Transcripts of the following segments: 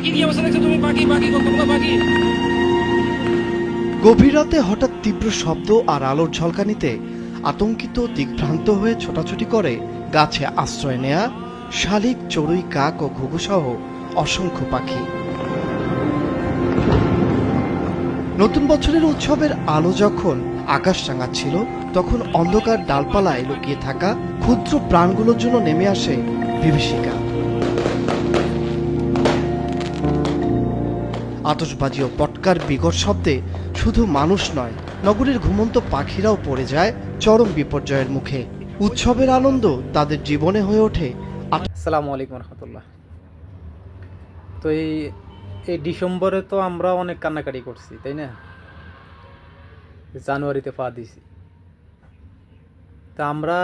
পাখি কি অবস্থা দেখছো তুমি? পাখি পাখি কতগুলো পাখি। গভীর রাতে হঠাৎ তীব্র শব্দ আর আলোর ঝলকানিতে আতঙ্কিত দিগ্ভ্রান্ত হয়ে ছোটাছুটি করে গাছে আশ্রয় নেয়া শালিক, চড়ুই, কাক ও ঘুঘু সহ অসংখ্য পাখি। নতুন বছরের উৎসবের আলো যখন আকাশ রাঙাচ্ছিল, তখন অন্ধকার ডালপালায় লুকিয়ে থাকা ক্ষুদ্র প্রাণগুলোর জন্য নেমে আসে বিভীষিকা। আতশবাজি ও পটকার বিকট শব্দে শুধু মানুষ নয়, নগরীর ঘুমন্ত পাখিরাও পড়ে যায় চরম বিপর্যয়ের মুখে। উৎসবের আনন্দ তাদের জীবনে হয়ে ওঠে। আসসালামু আলাইকুম রহমতুল্লাহ। তো এই এই ডিসেম্বরে তো আমরা অনেক কান্নাকাটি করছি, তাই না? জানুয়ারিতে পা দিছি। তা আমরা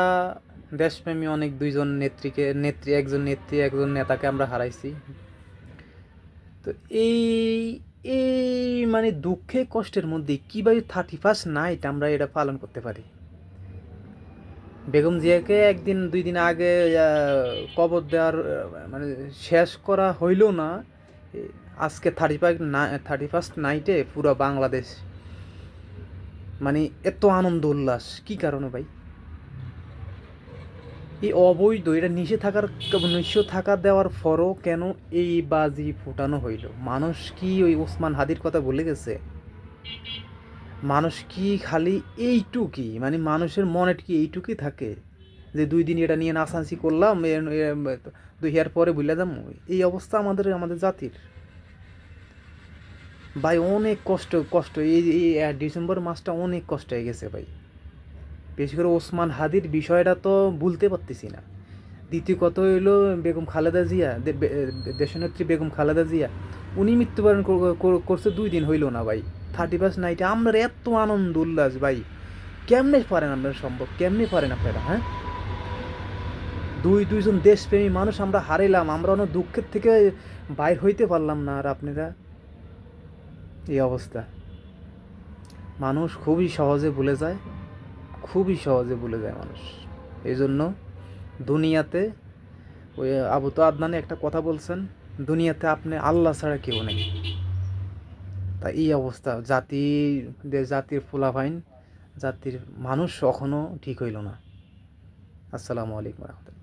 দেশপ্রেমী অনেক দুইজন একজন নেত্রী একজন নেতাকে আমরা হারাইছি। তো এই এই মানে দুঃখে কষ্টের মধ্যে কীভাবে 31st নাইট আমরা এটা পালন করতে পারি? বেগম জিয়াকে একদিন দুই দিন আগে কবর দেওয়ার মানে শেষ করা হইল না, আজকে 31st নাইটে পুরো বাংলাদেশ মানে এত আনন্দ উল্লাস কী কারণে ভাই? এই অবৈধ এটা নিষে থাকা দেওয়ার পরও কেন এই বাজি ফুটানো হইল? মানুষ কি ওই ওসমান হাদির কথা ভুলে গেছে? মানুষ কি খালি এইটুকুই মানে মানুষের মনে কি এইটুকুই থাকে যে 2 দিন এটা নিয়ে নাচানাচি করলাম, 2 ইয়ার পরে ভুলে যাম? এই অবস্থা আমাদের জাতির। ভাই অনেক কষ্ট এই ডিসেম্বর মাসটা অনেক কষ্ট হয়ে গেছে ভাই। বিশেষ করে ওসমান হাদির বিষয়টা তো ভুলতে পারতেছি না। দ্বিতীয় কথা হইলো বেগম খালেদা জিয়া, দেশনেত্রী বেগম খালেদা জিয়া, উনি মৃত্যুবরণ করছে 2 দিন হইল না ভাই। 31st নাইটে আপনার এত আনন্দ উল্লাস ভাই, কেমনে পারেন আপনারা? সম্ভব কেমনে পারেন আপনারা? হ্যাঁ, দুইজন দেশপ্রেমী মানুষ আমরা হারাইলাম, আমরা অনেক দুঃখের থেকে বাইর হইতে পারলাম না, আর আপনারা এই অবস্থা। মানুষ খুবই সহজে ভুলে যায়, মানুষ। এই জন্য দুনিয়াতে ওই আবু তো আদনানে একটা কথা বলছেন, দুনিয়াতে আপনি আল্লাহ ছাড়া কেউ নেই। তা এই অবস্থা, জাতির ফুলাভাইন, জাতির মানুষ এখনও ঠিক হইল না। আসসালামু আলাইকুম রহমতুল্লাহ।